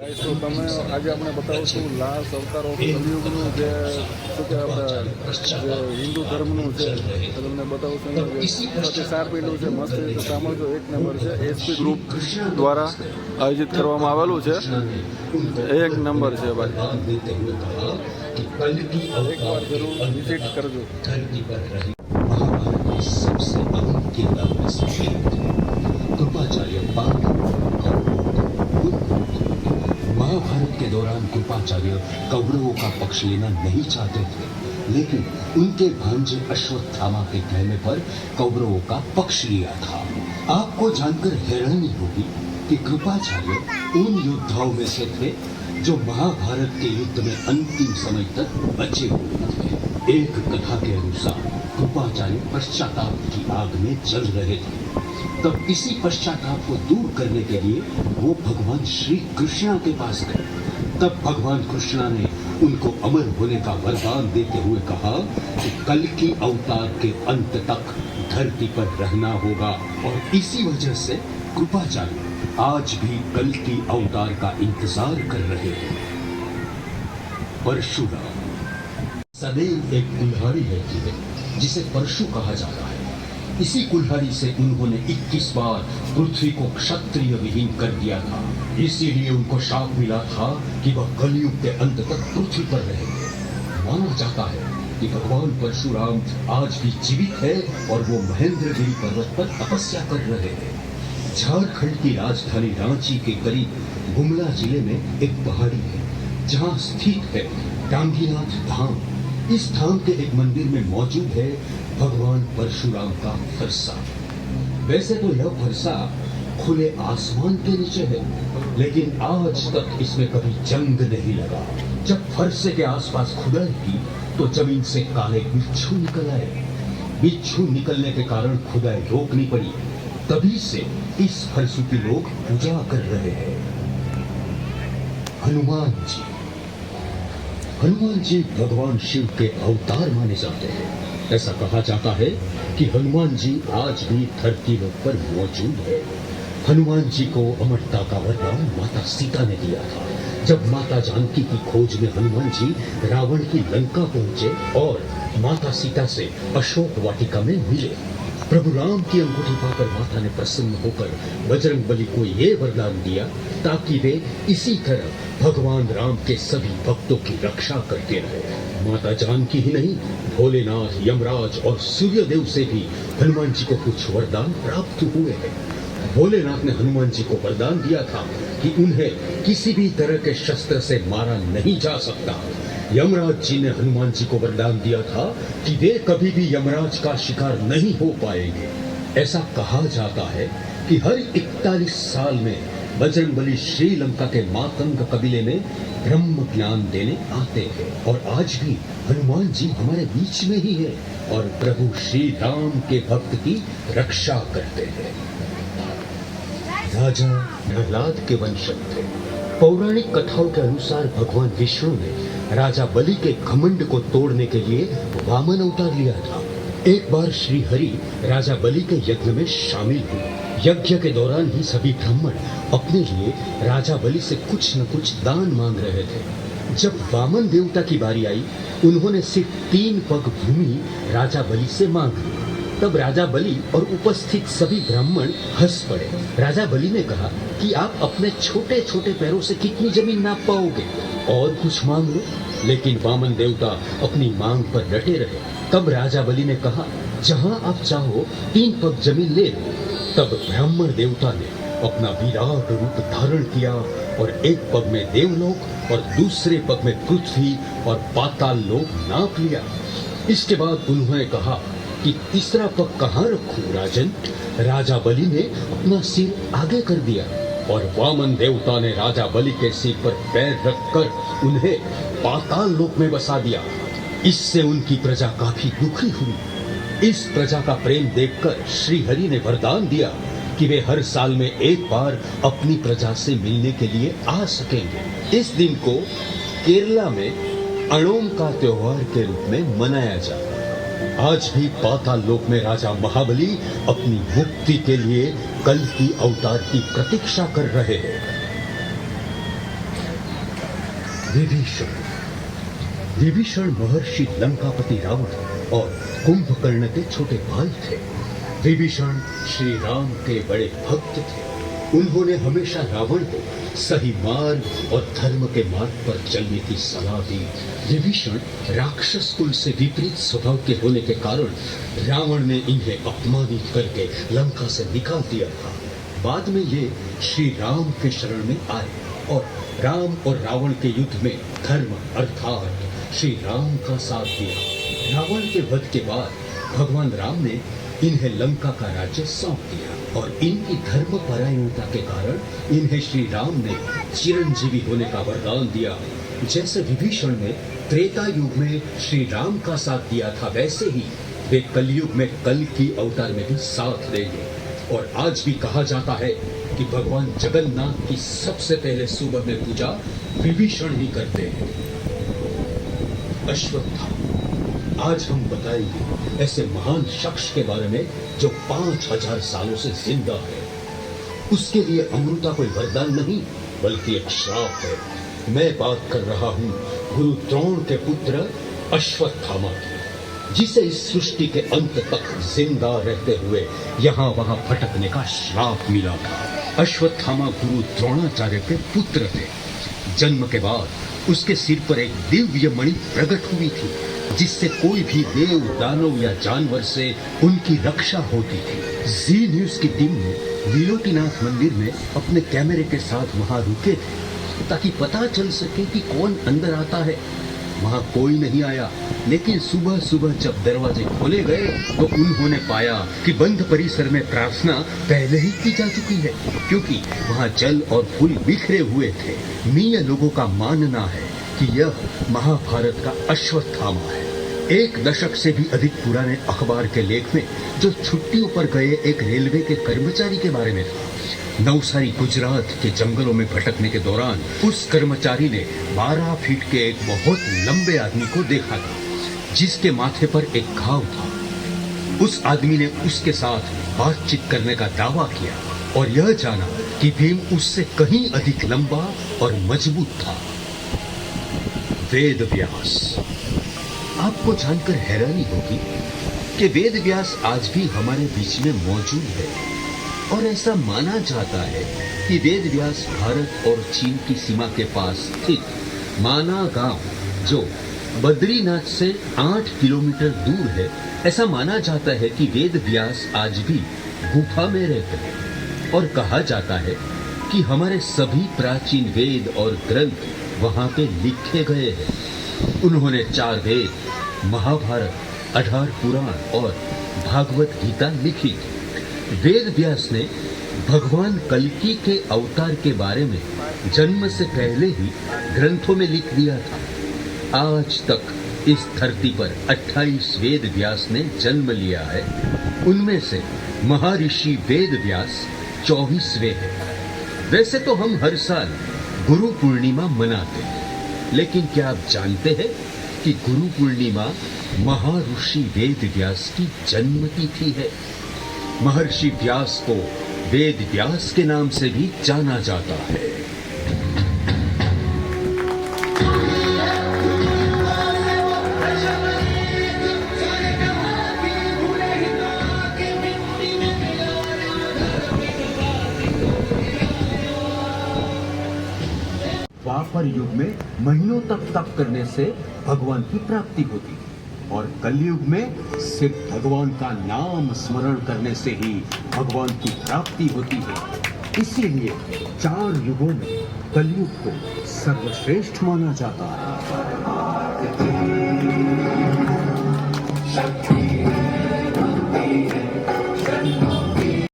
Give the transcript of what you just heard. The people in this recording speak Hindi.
તો તમે આજે આપણે બતાવશું લાસ્ટ અવતાર ઓફ કલિયુગનું જે શું કે આપણે જે હિન્દુ ધર્મનું છે તો તમને બતાવશું કે 4 પેલું છે મસ્ત રીતે સાંભળજો. 1 નંબર છે. એસપી ગ્રુપ દ્વારા આયોજિત કરવામાં આવેલું છે. 1 નંબર છે ભાઈ, એકવાર જરૂર વિઝિટ કરજો. महाभारत के दौरान कृपाचार्य कौरवों का पक्ष लेना नहीं चाहते थे, लेकिन उनके भांजे अश्वत्थामा के कहने पर कौरवों का पक्ष लिया था. आपको जानकर हैरानी होगी कि कृपाचार्य उन योद्धाओं में से थे जो महाभारत के युद्ध में अंतिम समय तक बचे हुए थे. एक कथा के अनुसार कृपाचार्य पश्चाताप की आग में जल रहे थे. तब इसी पश्चाताप को दूर करने के लिए वो भगवान श्री कृष्णा के पास गए. तब भगवान कृष्णा ने उनको अमर होने का वरदान देते हुए कहा कि कल की अवतार के अंत तक धरती पर रहना होगा. और इसी वजह से कृपाचार्य आज भी कल की अवतार का इंतजार कर रहे हैं. परशुराम सदैव एक कुल्हाड़ी रहती है जिसे परशु कहा जाता है. इसी कुल्हाड़ी से उन्होंने 21 बार पृथ्वी को क्षत्रिय विहीन कर दिया था. इसीलिए उनको शाप मिला था कि वह कलयुग के अंत तक पृथ्वी पर रहेंगे. माना जाता है कि भगवान परशुराम आज भी जीवित है और वो महेंद्रगिरी पर्वत पर तपस्या कर रहे हैं. झारखंड की राजधानी रांची के करीब गुमला जिले में एक पहाड़ी है जहाँ स्थित है डांगीनाथ धाम. इस धाम के एक मंदिर में मौजूद है भगवान परशुराम का फरसा. वैसे तो यह फरसा खुले आसमान के नीचे है, लेकिन आज तक इसमें कभी जंग नहीं लगा. जब फरसे के आसपास खुदाई की तो जमीन से काले बिच्छू निकल आए. बिच्छू निकलने के कारण खुदाई रोकनी पड़ी. तभी से इस फरसू की लोग पूजा कर रहे हैं. हनुमान जी भगवान शिव के अवतार माने जाते हैं. ऐसा कहा जाता है कि हनुमान जी आज भी धरती लोक पर मौजूद है. हनुमान जी को अमरता का वरदान माता सीता ने दिया था. जब माता जानकी की खोज में हनुमान जी रावण की लंका पहुंचे और माता सीता से अशोक वाटिका में मिले. प्रभु राम की अंगूठी पाकर माता ने प्रसन्न होकर बजरंगबली को ये वरदान दिया ताकि वे इसी तरह भगवान राम के सभी भक्तों की रक्षा करते रहे. माता जानकी ही नहीं, भोलेनाथ, यमराज और सूर्यदेव से भी हनुमान जी को कुछ वरदान प्राप्त हुए हैं. भोलेनाथ ने हनुमान जी को वरदान दिया था कि उन्हें किसी भी तरह के शस्त्र से मारा नहीं जा सकता. यमराज जी ने हनुमान जी को वरदान दिया था कि वे कभी भी यमराज का शिकार नहीं हो पाएंगे. ऐसा कहा जाता है कि हर 41 साल में बजरंगबली श्रीलंका के मातंग कबीले में ब्रह्म ज्ञान देने आते हैं. और आज भी हनुमान जी हमारे बीच में ही है और प्रभु श्री राम के भक्त की रक्षा करते हैं. राजा प्रहलाद के वंशज थे. पौराणिक कथाओं के अनुसार भगवान विष्णु ने राजा बलि के घमंड को तोड़ने के लिए वामन अवतार लिया था. एक बार श्री हरि राजा बलि के यज्ञ में शामिल हुए. यज्ञ के दौरान ही सभी ब्राह्मण अपने लिए राजा बलि से कुछ न कुछ दान मांग रहे थे. जब वामन देवता की बारी आई, उन्होंने सिर्फ 3 पग भूमि राजा बलि से मांग ली. तब राजा बलि और उपस्थित सभी ब्राह्मण हंस पड़े. राजा बलि ने कहा कि आप अपने छोटे छोटे पैरों से कितनी जमीन नाप पाओगे, और कुछ मांग लो. लेकिन वामन देवता अपनी मांग पर डटे रहे. तब राजा बलि ने कहा, जहां आप चाहो 3 पग जमीन ले लो. तब ब्राह्मण देवता ने अपना विराट रूप धारण किया और एक पग में देवलोक और दूसरे पग में पृथ्वी और पाताल लोक नाप लिया. इसके बाद उन्होंने कहा कि तीसरा पग कहाँ रखूं राजन. राजा बलि ने अपना सिर आगे कर दिया और वामन देवता ने राजा बलि के सिर पर पैर रखकर उन्हें पाताल लोक में बसा दिया. इससे उनकी प्रजा काफी दुखी हुई. इस प्रजा का प्रेम देखकर श्री हरि ने वरदान दिया कि वे हर साल में एक बार अपनी प्रजा से मिलने के लिए आ सकेंगे. इस दिन को केरला में अणोम का त्योहार के रूप में मनाया जाता है. आज भी पाताल लोक में राजा महाबली अपनी मुक्ति के लिए कल की अवतार की प्रतीक्षा कर रहे हैं. विभीषण। विभीषण महर्षि लंकापति रावण और कुंभकर्ण के छोटे भाई थे। विभीषण श्री राम के बड़े भक्त थे। उन्होंने हमेशा रावण को सही मार्ग और धर्म के मार्ग पर चलने की सलाह दी। विभीषण राक्षस कुल से विपरीत स्वभाव के होने के कारण रावण ने इन्हें अपमानित करके लंका से निकाल दिया था। बाद में ये श्री राम के शरण में आए और राम और रावण के युद्ध में धर्म अर्थात श्री राम का साथ दिया। रावण के वध के बाद भगवान राम ने इन्हें लंका का राज्य सौंप दिया और इनकी धर्म परायणता के कारण इन्हें श्री राम ने चिरंजीवी होने का वरदान दिया। जैसे विभीषण ने त्रेता युग में श्री राम का साथ दिया था, वैसे ही वे कलयुग में कल की अवतार में भी साथ देंगे। और आज भी कहा जाता है कि भगवान जगन्नाथ की सबसे पहले सुबह में पूजा विभीषण ही करते हैं। अश्वत्थामा। आज हम बताएंगे ऐसे महान शख्स के बारे में जो 5000 सालों से जिंदा है। उसके लिए अमृता कोई वरदान नहीं बल्कि एक श्राप है। मैं बात कर रहा हूँ गुरु द्रोण के पुत्र अश्वत्थामा की, जिसे इस सृष्टि के अंत तक जिंदा रहते हुए यहाँ वहाँ भटकने का श्राप मिला था। अश्वत्थामा गुरु द्रोणाचार्य के पुत्र थे। जन्म के बाद उसके सिर पर एक दिव्य मणि प्रकट हुई थी, जिससे कोई भी देव, दानव या जानवर से उनकी रक्षा होती थी। जी न्यूज की टीम ने नीलोटीनाथ मंदिर में अपने कैमरे के साथ वहां रुके थे ताकि पता चल सके कि कौन अंदर आता है। वहां कोई नहीं आया, लेकिन सुबह सुबह जब दरवाजे खोले गए तो उन्होंने पाया कि बंद परिसर में प्रार्थना पहले ही की जा चुकी है, क्योंकि वहां जल और फूल बिखरे हुए थे। मीय लोगों का मानना है कि यह महाभारत का अश्वत्थामा है। 1 दशक से भी अधिक पुराने अखबार के लेख में जो छुट्टियों पर गए एक रेलवे के कर्मचारी के बारे में था। नवसारी गुजरात के जंगलों में भटकने के दौरान उस कर्मचारी ने 12 फीट के एक बहुत लंबे आदमी को देखा था, जिसके माथे पर एक घाव था। उस आदमी ने उसके साथ बातचीत करने का दावा किया और यह जाना कि भीम उससे कहीं अधिक लंबा और मजबूत था। वेद व्यास। आपको जानकर हैरानी होगी कि वेद व्यास आज भी हमारे बीच में मौजूद है और ऐसा माना जाता है कि वेद व्यास भारत और चीन की सीमा के पास स्थित माना गांव, जो बद्रीनाथ से 8 किलोमीटर दूर है, ऐसा माना जाता है कि वेद व्यास आज भी गुफा में रहते हैं और कहा जाता है कि हमारे सभी प्राचीन वेद और ग्रंथ वहां पे लिखे गए हैं। उन्होंने 4 वेद, महाभारत, 18 पुराण और भागवत गीता लिखी। वेद व्यास ने भगवान कल्कि के अवतार के बारे में जन्म से पहले ही ग्रंथों में लिख दिया था। आज तक इस धरती पर 28 वेद व्यास ने जन्म लिया है। उनमें से महर्षि वेद व्यास 24वें हैं। वैसे तो हम हर साल गुरु पूर्णिमा मनाते हैं, लेकिन क्या आप जानते हैं कि गुरु पूर्णिमा महर्षि वेद व्यास की जन्मतिथि है। महर्षि व्यास को वेद व्यास के नाम से भी जाना जाता है। द्वापर युग में महीनों तक तप करने से भगवान की प्राप्ति होती है और कलयुग में सिर्फ भगवान का नाम स्मरण करने से ही भगवान की प्राप्ति होती है। इसीलिए 4 युगों में कलयुग को सर्वश्रेष्ठ माना जाता है।